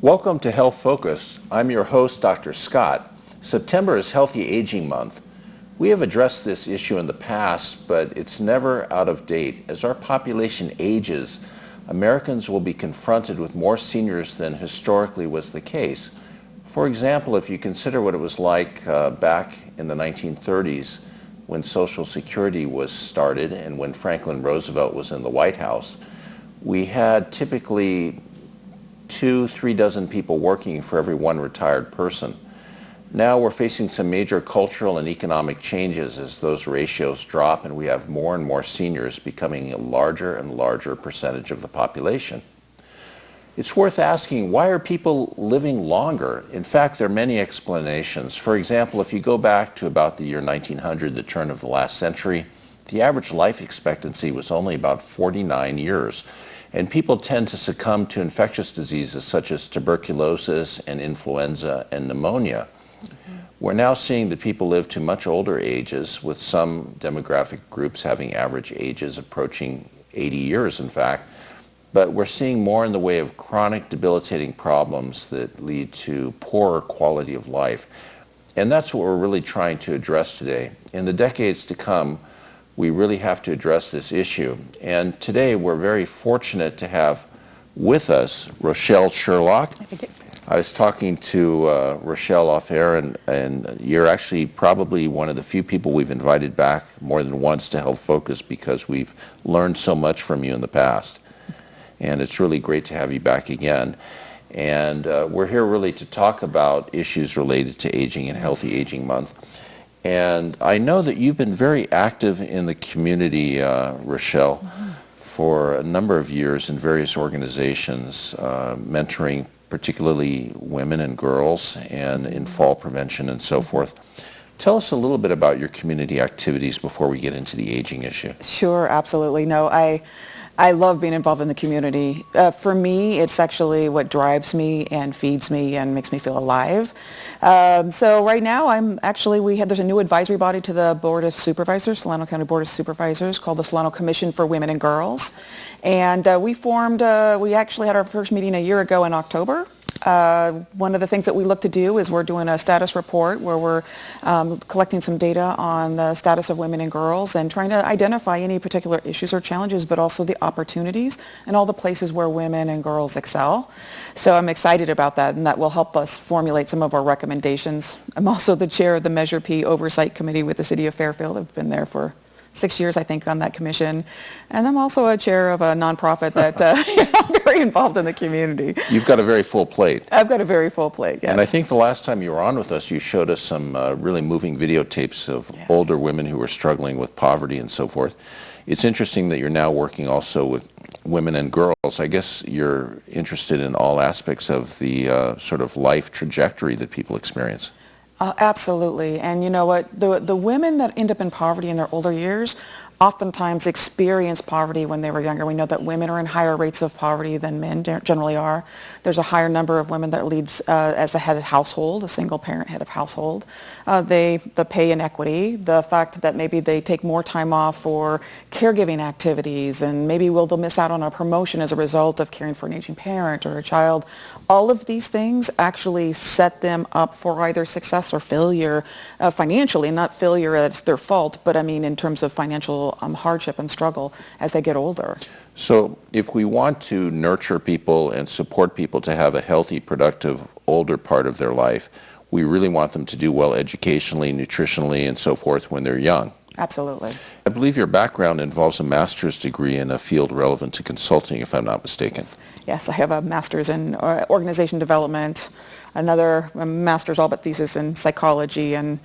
Welcome to Health Focus. I'm your host, Dr. Scott. September is Healthy Aging Month. We have addressed this issue in the past, but it's never out of date. As our population ages, Americans will be confronted with more seniors than historically was the case. For example, if you consider what it was like back in the 1930s when Social Security was started and when Franklin Roosevelt was in the White House, we had typically 2-3 dozen people working for every one retired person. Now we're facing some major cultural and economic changes as those ratios drop, and we have more and more seniors becoming a larger and larger percentage of the population. It's worth asking, why are people living longer? In fact, there are many explanations. For example, if you go back to about the year 1900, the turn of the last century, the average life expectancy was only about 49 years. And people tend to succumb to infectious diseases such as tuberculosis and influenza and pneumonia. We're now seeing that people live to much older ages, with some demographic groups having average ages approaching 80 years, in fact. But we're seeing more in the way of chronic debilitating problems that lead to poorer quality of life. And that's what we're really trying to address today. In the decades to come, we really have to address this issue. And today we're very fortunate to have with us Rochelle Sherlock. I was talking to Rochelle off air, and you're actually probably one of the few people we've invited back more than once to Health Focus because we've learned so much from you in the past. And it's really great to have you back again. And we're here really to talk about issues related to aging and Healthy Aging Month. And I know that you've been very active in the community, Rochelle, for a number of years in various organizations, mentoring particularly women and girls and in fall prevention and so forth. Tell us a little bit about your community activities before we get into the aging issue. Sure, absolutely. No, I love being involved in the community. For me, it's actually what drives me and feeds me and makes me feel alive. So right now, there's a new advisory body to the Board of Supervisors, Solano County Board of Supervisors, called the Solano Commission for Women and Girls. And we actually had our first meeting a year ago in October. One of the things that we look to do is we're doing a status report where we're collecting some data on the status of women and girls and trying to identify any particular issues or challenges, but also the opportunities and all the places where women and girls excel. So I'm excited about that, and that will help us formulate some of our recommendations. I'm also the chair of the Measure P Oversight Committee with the City of Fairfield. I've been there for 6 years, I think, on that commission. And I'm also a chair of a nonprofit that I'm very involved in the community. You've got a very full plate. I've got a very full plate, yes. And I think the last time you were on with us, you showed us some really moving videotapes of older women who were struggling with poverty and so forth. It's interesting that you're now working also with women and girls. I guess you're interested in all aspects of the sort of life trajectory that people experience. Absolutely. And you know what? The women that end up in poverty in their older years oftentimes experience poverty when they were younger. We know that women are in higher rates of poverty than men generally are. There's a higher number of women that leads as a head of household, a single parent head of household. The pay inequity, the fact that maybe they take more time off for caregiving activities, and maybe they'll miss out on a promotion as a result of caring for an aging parent or a child. All of these things actually set them up for either success or failure financially, not failure that's their fault, but I mean in terms of financial hardship and struggle as they get older. So if we want to nurture people and support people to have a healthy, productive, older part of their life, we really want them to do well educationally, nutritionally, and so forth when they're young. Absolutely. I believe your background involves a master's degree in a field relevant to consulting, if I'm not mistaken. Yes, I have a master's in organization development, another master's all but thesis in psychology, and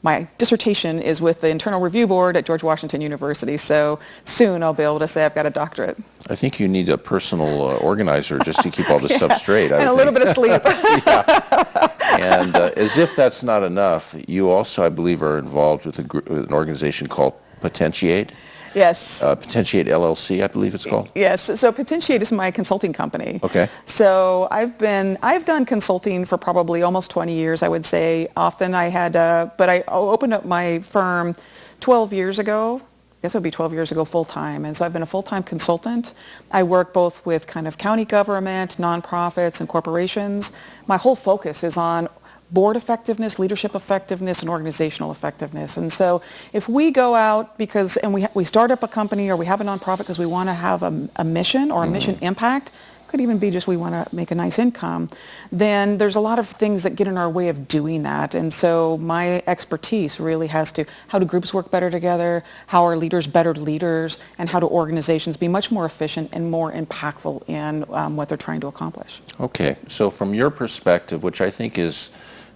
my dissertation is with the Internal Review Board at George Washington University, so soon I'll be able to say I've got a doctorate. I think you need a personal organizer just to keep all this stuff straight. And a little bit of sleep. Yeah. And as if that's not enough, you also, I believe, are involved with an organization called Potentiate. Yes. Potentiate LLC, I believe it's called. Yes. So Potentiate is my consulting company. Okay. So I've done consulting for probably almost 20 years, I would say. Often but I opened up my firm 12 years ago. guess it would be 12 years ago, full-time. And so I've been a full-time consultant. I work both with kind of county government, nonprofits, and corporations. My whole focus is on board effectiveness, leadership effectiveness, and organizational effectiveness. And so if we go out and we start up a company or we have a nonprofit because we want to have a mission or a mission impact, could even be just we want to make a nice income, then there's a lot of things that get in our way of doing that. And so my expertise really has to, how do groups work better together, how are leaders better leaders, and how do organizations be much more efficient and more impactful in what they're trying to accomplish. Okay, so from your perspective, which I think is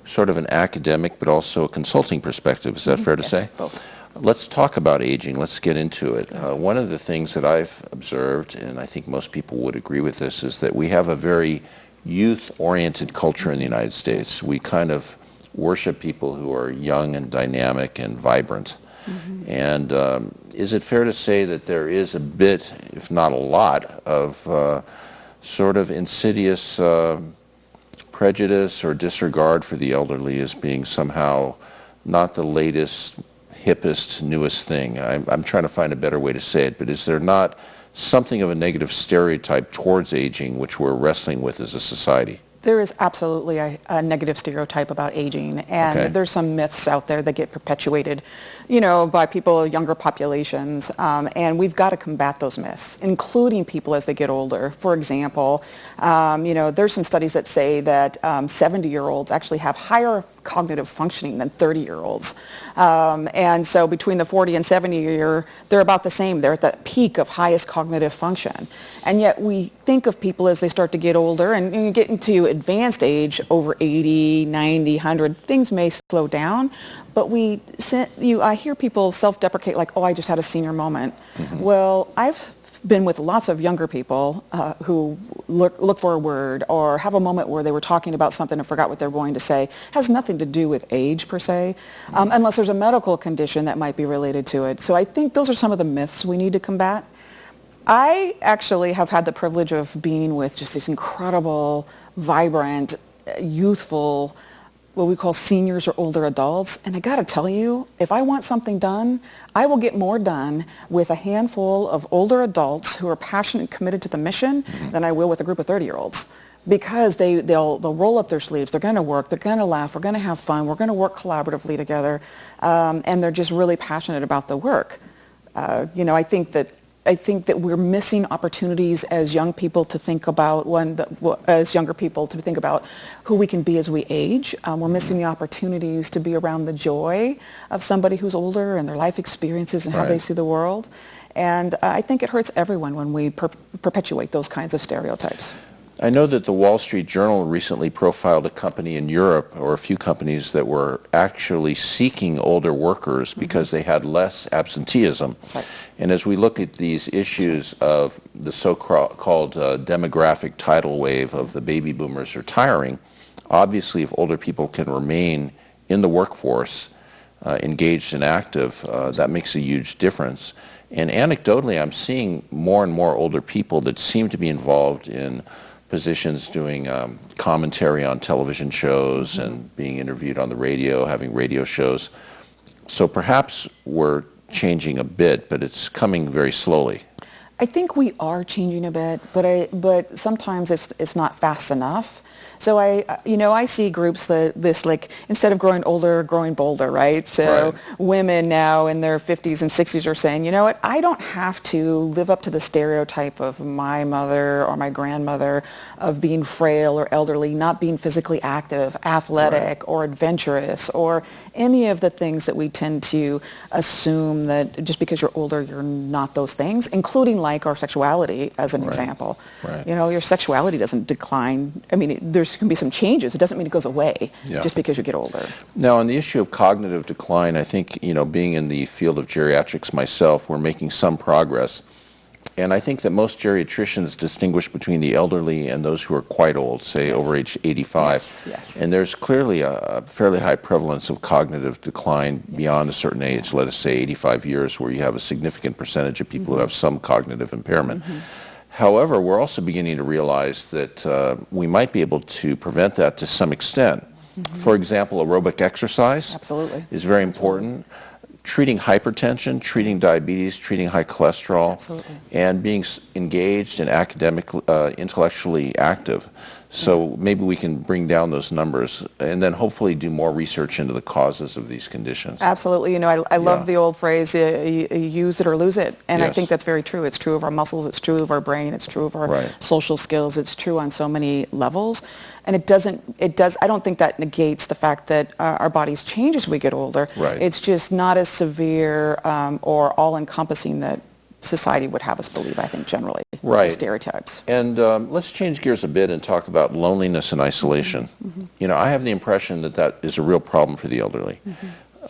sort of an academic but also a consulting perspective, is that fair to say? Both. Let's talk about aging. Let's get into it. One of the things that I've observed, and I think most people would agree with this, is that we have a very youth-oriented culture in the United States. We kind of worship people who are young and dynamic and vibrant. And is it fair to say that there is a bit, if not a lot, of sort of insidious prejudice or disregard for the elderly as being somehow not the latest, hippest, newest thing? I'm trying to find a better way to say it, but is there not something of a negative stereotype towards aging which we're wrestling with as a society? There is absolutely a negative stereotype about aging, and there's some myths out there that get perpetuated, by people, younger populations, and we've got to combat those myths, including people as they get older. For example, there's some studies that say that 70-year-olds actually have higher cognitive functioning than 30-year-olds. And so between the 40 and 70-year, they're about the same. They're at the peak of highest cognitive function. And yet we think of people as they start to get older and you get into advanced age, over 80, 90, 100, things may slow down. But I hear people self-deprecate like, oh, I just had a senior moment. Well, I've been with lots of younger people who look for a word or have a moment where they were talking about something and forgot what they're going to say. Has nothing to do with age per se, unless there's a medical condition that might be related to it. So I think those are some of the myths we need to combat. I actually have had the privilege of being with just these incredible, vibrant, youthful, what we call seniors or older adults. And I got to tell you, if I want something done, I will get more done with a handful of older adults who are passionate and committed to the mission than I will with a group of 30-year-olds. Because they'll roll up their sleeves, they're going to work, they're going to laugh, we're going to have fun, we're going to work collaboratively together, and they're just really passionate about the work. I think that we're missing opportunities as young people to think about as younger people to think about who we can be as we age. We're missing the opportunities to be around the joy of somebody who's older and their life experiences and how they see the world. And I think it hurts everyone when we perpetuate those kinds of stereotypes. I know that the Wall Street Journal recently profiled a company in Europe, or a few companies, that were actually seeking older workers because they had less absenteeism. Right. And as we look at these issues of the so-called demographic tidal wave of the baby boomers retiring, obviously if older people can remain in the workforce, engaged and active, that makes a huge difference. And anecdotally, I'm seeing more and more older people that seem to be involved in positions doing commentary on television shows and being interviewed on the radio, having radio shows. So perhaps we're changing a bit, but it's coming very slowly. I think we are changing a bit, but sometimes it's not fast enough. So I see groups that instead of growing older, growing bolder, right? So women now in their 50s and 60s are saying, you know what, I don't have to live up to the stereotype of my mother or my grandmother of being frail or elderly, not being physically active, athletic, or adventurous, or any of the things that we tend to assume that just because you're older, you're not those things, including like our sexuality as an example. Right. Your sexuality doesn't decline. I mean, there can be some changes. It doesn't mean it goes away just because you get older. Now, on the issue of cognitive decline, I think, being in the field of geriatrics myself, we're making some progress. And I think that most geriatricians distinguish between the elderly and those who are quite old, say over age 85. Yes. And there's clearly a fairly high prevalence of cognitive decline beyond a certain age, let us say 85 years, where you have a significant percentage of people who have some cognitive impairment. However, we're also beginning to realize that we might be able to prevent that to some extent. For example, aerobic exercise is very important. treating hypertension, treating diabetes, treating high cholesterol, Absolutely. and being engaged and intellectually active. So maybe we can bring down those numbers and then hopefully do more research into the causes of these conditions. Absolutely. You know, I love the old phrase, you use it or lose it. And I Yes. think that's very true. It's true of our muscles. It's true of our brain. It's true of our Right. social skills. It's true on so many levels. And I don't think that negates the fact that our bodies change as we get older. Right. It's just not as severe or all-encompassing that society would have us believe, I think, generally. Right. Stereotypes. And let's change gears a bit and talk about loneliness and isolation. Mm-hmm. You know, I have the impression that that is a real problem for the elderly.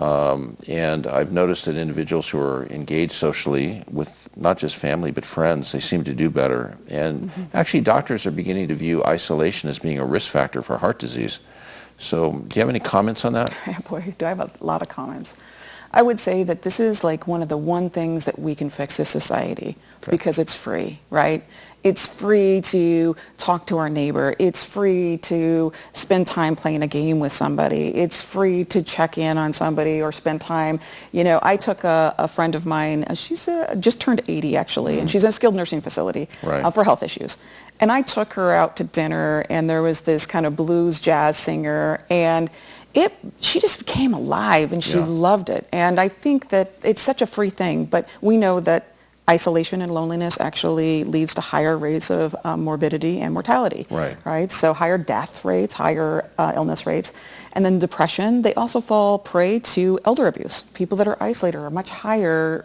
And I've noticed that individuals who are engaged socially with not just family but friends, they seem to do better. And actually doctors are beginning to view isolation as being a risk factor for heart disease. So do you have any comments on that? Boy, do I have a lot of comments. I would say that this is like one of the one things that we can fix as society because it's free, right? It's free to talk to our neighbor. It's free to spend time playing a game with somebody. It's free to check in on somebody or spend time. You know, I took a friend of mine, she's just turned 80 actually, and she's in a skilled nursing facility for health issues. And I took her out to dinner, and there was this kind of blues jazz singer, and she just became alive, and she loved it. And I think that it's such a free thing, but we know that isolation and loneliness actually leads to higher rates of morbidity and mortality. Right? So higher death rates, higher illness rates. And then depression, they also fall prey to elder abuse. People that are isolated are much higher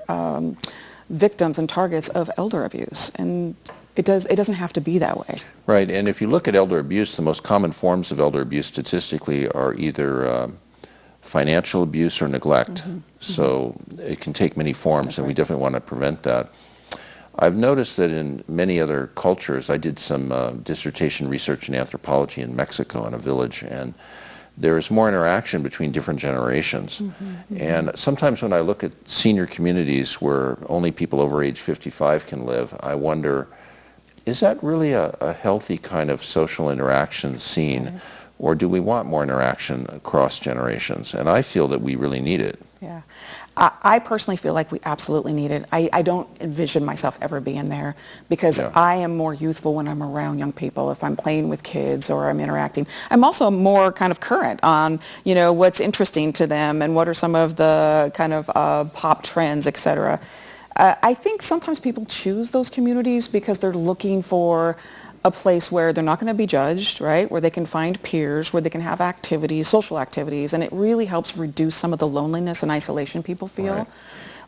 victims and targets of elder abuse. And it doesn't have to be that way. Right, and if you look at elder abuse, the most common forms of elder abuse statistically are either financial abuse or neglect. So it can take many forms, and we definitely want to prevent that. I've noticed that in many other cultures, I did some dissertation research in anthropology in Mexico in a village, and there is more interaction between different generations. And sometimes when I look at senior communities where only people over age 55 can live, I wonder, is that really a healthy kind of social interaction scene, or do we want more interaction across generations? And I feel that we really need it. Yeah. I personally feel like we absolutely need it. I don't envision myself ever being there because I am more youthful when I'm around young people, if I'm playing with kids or I'm interacting. I'm also more kind of current on, you know, what's interesting to them and what are some of the kind of pop trends, et cetera. I think sometimes people choose those communities because they're looking for a place where they're not going to be judged, right? Where they can find peers, where they can have activities, social activities, and it really helps reduce some of the loneliness and isolation people feel.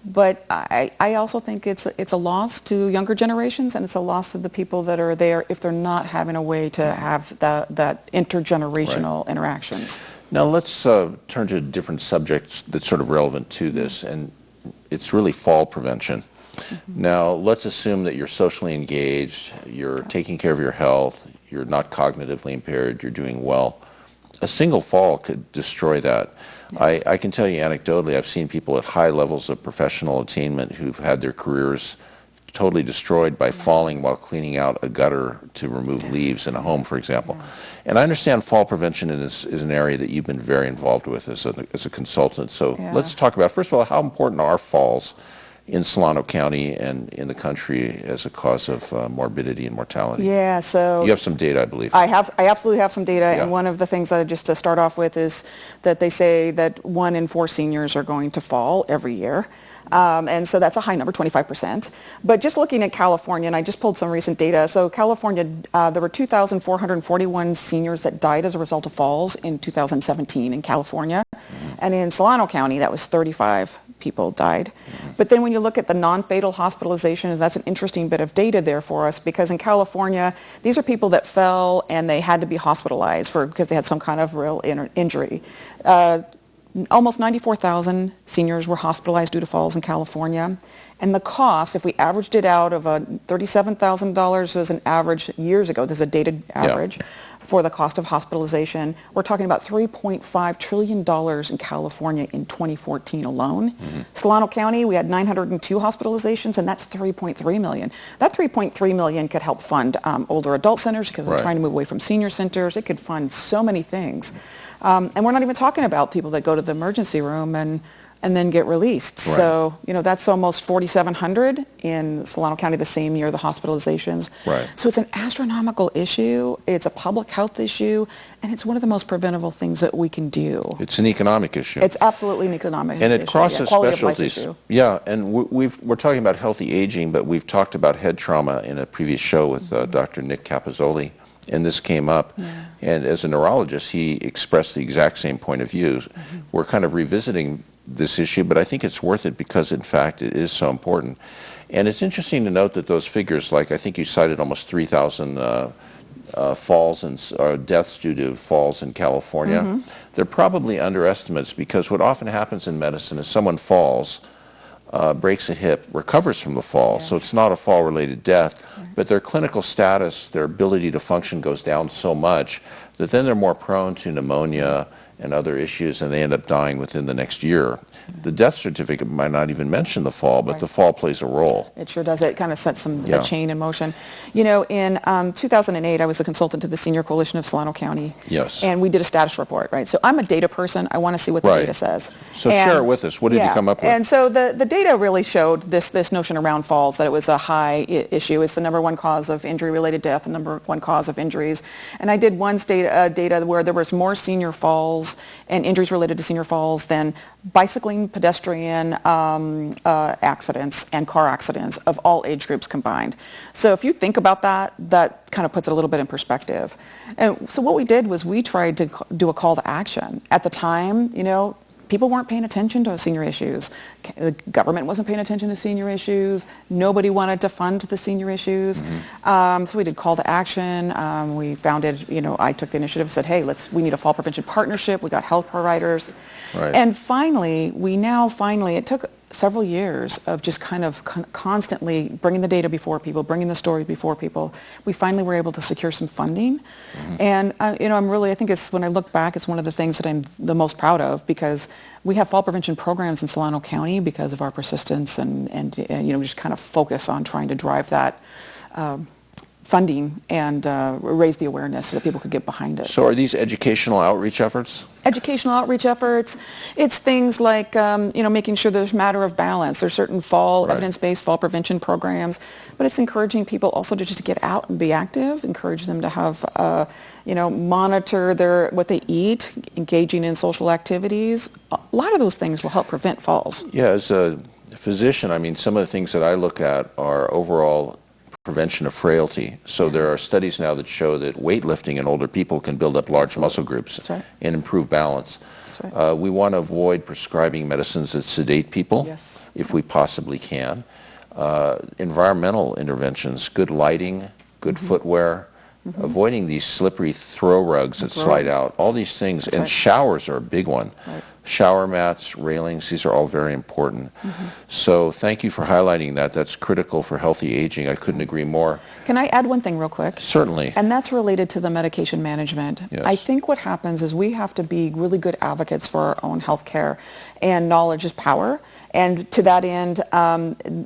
But I also think it's a loss to younger generations, and it's a loss to the people that are there if they're not having a way to have that intergenerational interactions. Now let's turn to a different subject that's sort of relevant to this, and it's really fall prevention. Now, let's assume that you're socially engaged, you're taking care of your health, you're not cognitively impaired, you're doing well. A single fall could destroy that. I can tell you anecdotally, I've seen people at high levels of professional attainment who've had their careers totally destroyed by falling while cleaning out a gutter to remove leaves in a home, for example. And I understand fall prevention is an area that you've been very involved with as a consultant. So let's talk about, first of all, how important are falls in Solano County and in the country as a cause of morbidity and mortality? Yeah, so you have some data, I believe. I absolutely have some data, and one of the things that just to start off with is that they say that 1 in 4 seniors are going to fall every year. And so that's a high number, 25%. But just looking at California, and I just pulled some recent data. So California, there were 2,441 seniors that died as a result of falls in 2017 in California. And in Solano County, that was 35 people died. But then when you look at the non-fatal hospitalizations, that's an interesting bit of data there for us, because in California, these are people that fell and they had to be hospitalized because they had some kind of real injury. Almost 94,000 seniors were hospitalized due to falls in California. And the cost, if we averaged it out, of $37,000 was an average years ago, this is a dated average, for the cost of hospitalization. We're talking about $3.5 trillion in California in 2014 alone. Solano County, we had 902 hospitalizations, and that's $3.3 million. That $3.3 million could help fund older adult centers because we're trying to move away from senior centers. It could fund so many things. And we're not even talking about people that go to the emergency room and and then get released. Right. So, that's almost 4,700 in Solano County the same year, the hospitalizations. Right. So it's an astronomical issue. It's a public health issue, and it's one of the most preventable things that we can do. It's an economic issue. It's absolutely an economic issue. And it crosses quality of life specialties. issue. Yeah, and we're talking about healthy aging, but we've talked about head trauma in a previous show with Dr. Nick Capozzoli, and this came up. Yeah. And as a neurologist, he expressed the exact same point of view. We're kind of revisiting this issue, but I think it's worth it because, in fact, it is so important. And it's interesting to note that those figures, like I think you cited almost 3,000 falls and deaths due to falls in California, they're probably underestimates because what often happens in medicine is someone falls, breaks a hip, recovers from the fall, so it's not a fall-related death, but their clinical status, their ability to function goes down so much that then they're more prone to pneumonia and other issues, and they end up dying within the next year. The death certificate might not even mention the fall, but the fall plays a role. It sure does. It kind of sets a chain in motion. In 2008, I was a consultant to the Senior Coalition of Solano County. Yes. And we did a status report, right? So I'm a data person. I want to see what the data says. So share it with us. What did you come up with? And so the data really showed this notion around falls, that it was a high issue. It's the number one cause of injury-related death, the number one cause of injuries. And I did one data where there was more senior falls and injuries related to senior falls than bicycling, pedestrian accidents, and car accidents of all age groups combined. So if you think about that, that kind of puts it a little bit in perspective. And so what we did was we tried to do a call to action. At the time, people weren't paying attention to senior issues. The government wasn't paying attention to senior issues. Nobody wanted to fund the senior issues. So we did call to action. We founded, I took the initiative and said, hey, we need a fall prevention partnership. We got health providers. Right. And finally, it took several years of just kind of constantly bringing the data before people, bringing the story before people. We finally were able to secure some funding. And, I think when I look back, it's one of the things that I'm the most proud of because we have fall prevention programs in Solano County because of our persistence and just kind of focus on trying to drive that funding and raise the awareness so that people could get behind it. So are these educational outreach efforts? Educational outreach efforts, it's things like, making sure there's a matter of balance. There's certain evidence-based fall prevention programs, but it's encouraging people also to just get out and be active, encourage them to have, monitor what they eat, engaging in social activities. A lot of those things will help prevent falls. Yeah, as a physician, some of the things that I look at are overall prevention of frailty. So there are studies now that show that weightlifting in older people can build up large muscle groups and improve balance. We want to avoid prescribing medicines that sedate people if we possibly can. Environmental interventions, good lighting, good footwear, avoiding these slippery throw rugs that slide out, all these things. And showers are a big one. Shower mats, railings, these are all very important. So thank you for highlighting that. That's critical for healthy aging. I couldn't agree more. Can I add one thing real quick? Certainly. And that's related to the medication management. Yes. I think what happens is we have to be really good advocates for our own health care, and knowledge is power. And to that end,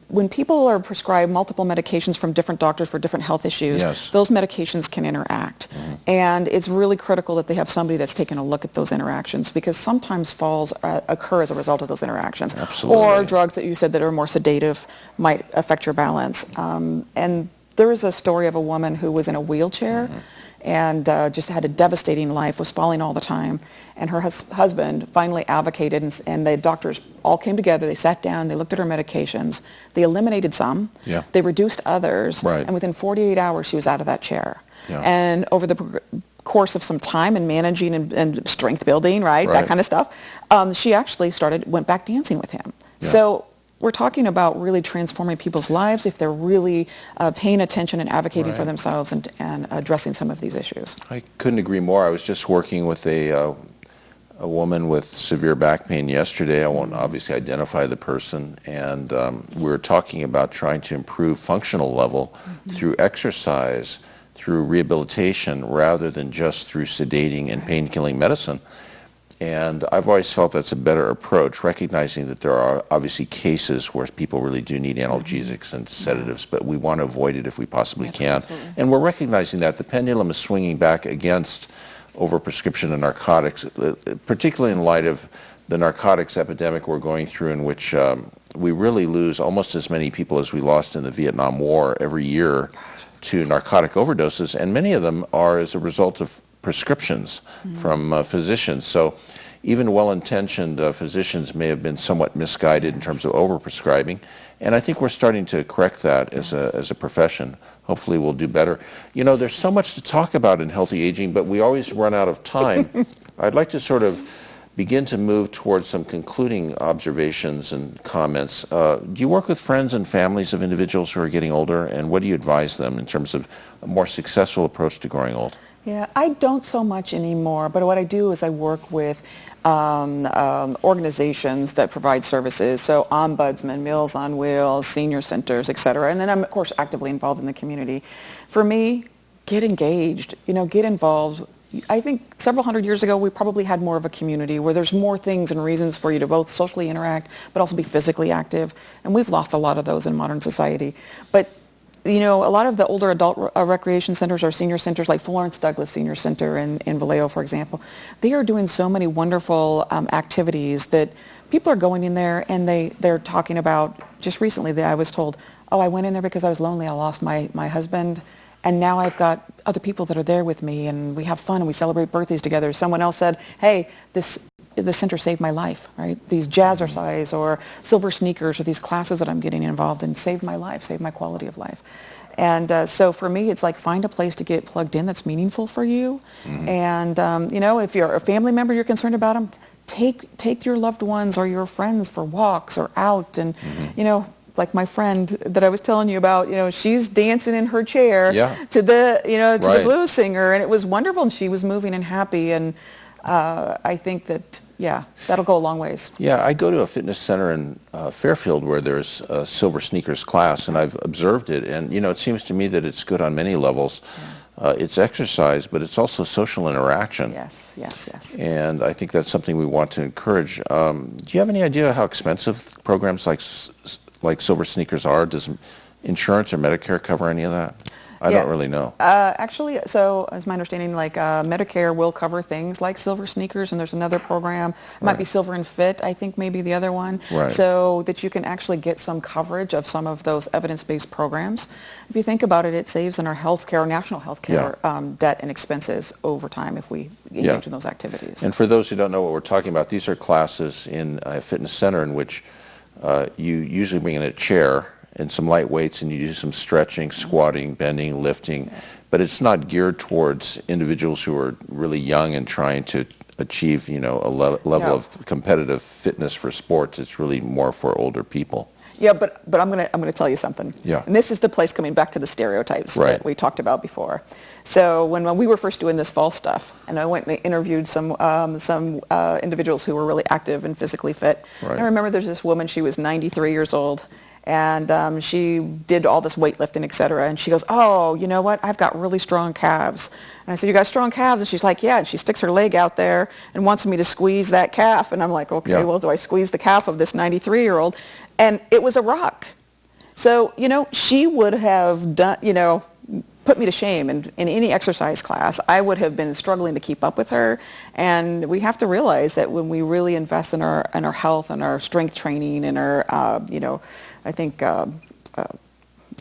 when people are prescribed multiple medications from different doctors for different health issues, those medications can interact. And it's really critical that they have somebody that's taken a look at those interactions because sometimes falls occur as a result of those interactions. Absolutely. Or drugs that you said that are more sedative might affect your balance. And there is a story of a woman who was in a wheelchair and just had a devastating life, was falling all the time. And her husband finally advocated, and the doctors all came together. They sat down, they looked at her medications. They eliminated some. They reduced others. And within 48 hours, she was out of that chair. And over the course of some time and managing and strength building, that kind of stuff, she actually went back dancing with him. So we're talking about really transforming people's lives if they're really paying attention and advocating for themselves and addressing some of these issues. I couldn't agree more. I was just working with a woman with severe back pain yesterday. I won't obviously identify the person. And we were talking about trying to improve functional level through exercise, through rehabilitation, rather than just through sedating and pain-killing medicine. And I've always felt that's a better approach, recognizing that there are obviously cases where people really do need analgesics and sedatives, but we want to avoid it if we possibly can. And we're recognizing that the pendulum is swinging back against overprescription of narcotics, particularly in light of the narcotics epidemic we're going through, in which we really lose almost as many people as we lost in the Vietnam War every year to narcotic overdoses, and many of them are as a result of prescriptions from physicians. So even well-intentioned physicians may have been somewhat misguided in terms of overprescribing, and I think we're starting to correct that as a profession. Hopefully we'll do better. You know, there's so much to talk about in healthy aging, but we always run out of time. I'd like to sort of begin to move towards some concluding observations and comments. Do you work with friends and families of individuals who are getting older, and what do you advise them in terms of a more successful approach to growing old? Yeah, I don't so much anymore, but what I do is I work with organizations that provide services, so ombudsman, Meals on Wheels, senior centers, etc. And then I'm, of course, actively involved in the community. For me, get engaged, get involved. I think several hundred years ago, we probably had more of a community where there's more things and reasons for you to both socially interact, but also be physically active. And we've lost a lot of those in modern society. But a lot of the older adult recreation centers or senior centers, like Florence Douglass Senior Center in Vallejo, for example, they are doing so many wonderful activities that people are going in there and they're talking about. Just recently, I was told, I went in there because I was lonely. I lost my husband, and now I've got other people that are there with me, and we have fun and we celebrate birthdays together. Someone else said, hey, the center saved my life, right? These jazzercise or silver sneakers or these classes that I'm getting involved in saved my life, saved my quality of life. And so for me, it's like find a place to get plugged in that's meaningful for you. And, if you're a family member, you're concerned about them, take your loved ones or your friends for walks or out. And, like my friend that I was telling you about, she's dancing in her chair to the, the blues singer, and it was wonderful, and she was moving and happy, and I think that, that'll go a long ways. Yeah, I go to a fitness center in Fairfield where there's a silver sneakers class, and I've observed it, and, it seems to me that it's good on many levels. It's exercise, but it's also social interaction. Yes. And I think that's something we want to encourage. Do you have any idea how expensive programs like silver sneakers are? Does insurance or Medicare cover any of that? I don't really know. Actually, so as my understanding, Medicare will cover things like silver sneakers, and there's another program. It might be Silver and Fit, I think maybe the other one. So that you can actually get some coverage of some of those evidence-based programs. If you think about it, it saves in our healthcare, national healthcare debt and expenses over time if we engage in those activities. And for those who don't know what we're talking about, these are classes in a fitness center in which you usually bring in a chair and some light weights, and you do some stretching, squatting, bending, lifting. But it's not geared towards individuals who are really young and trying to achieve, a level of competitive fitness for sports. It's really more for older people. Yeah, but I'm gonna tell you something. Yeah. And this is the place coming back to the stereotypes that we talked about before. So when we were first doing this fall stuff, and I went and interviewed some individuals who were really active and physically fit. I remember there's this woman. She was 93 years old. And she did all this weightlifting, et cetera. And she goes, oh, you know what? I've got really strong calves. And I said, you got strong calves? And she's like, yeah. And she sticks her leg out there and wants me to squeeze that calf. And I'm like, okay, well, do I squeeze the calf of this 93-year-old? And it was a rock. So, she would have done, put me to shame in any exercise class. I would have been struggling to keep up with her. And we have to realize that when we really invest in our health and our strength training and our, I think our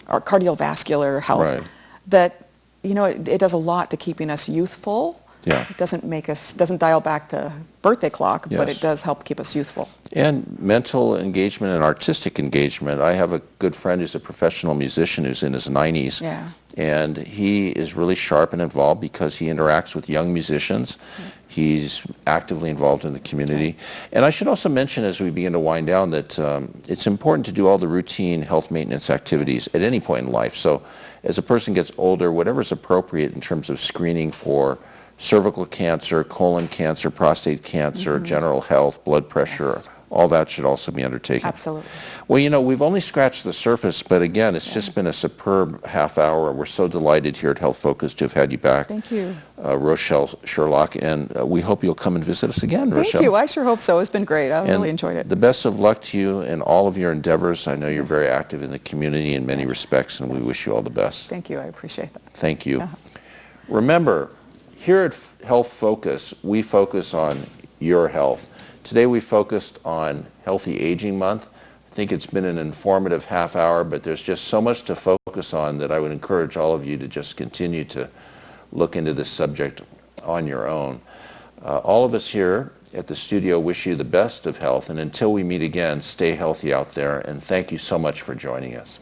cardiovascular health, that, it does a lot to keeping us youthful. It doesn't dial back the birthday clock, but it does help keep us youthful. And mental engagement and artistic engagement. I have a good friend who's a professional musician who's in his 90s. And he is really sharp and involved because he interacts with young musicians. He's actively involved in the community. And I should also mention as we begin to wind down that it's important to do all the routine health maintenance activities at any point in life. So as a person gets older, whatever's appropriate in terms of screening for cervical cancer, colon cancer, prostate cancer, general health, blood pressure, all that should also be undertaken. Absolutely. Well, we've only scratched the surface, but again, it's just been a superb half hour. We're so delighted here at Health Focus to have had you back. Thank you. Rochelle Sherlock, and we hope you'll come and visit us again, Rochelle. Thank you. I sure hope so. It's been great. I really enjoyed it. The best of luck to you in all of your endeavors. I know you're very active in the community in many respects, and we wish you all the best. Thank you. I appreciate that. Thank you. Remember, here at Health Focus, we focus on your health. Today we focused on Healthy Aging Month. I think it's been an informative half hour, but there's just so much to focus on that I would encourage all of you to just continue to look into this subject on your own. All of us here at the studio wish you the best of health, and until we meet again, stay healthy out there, and thank you so much for joining us.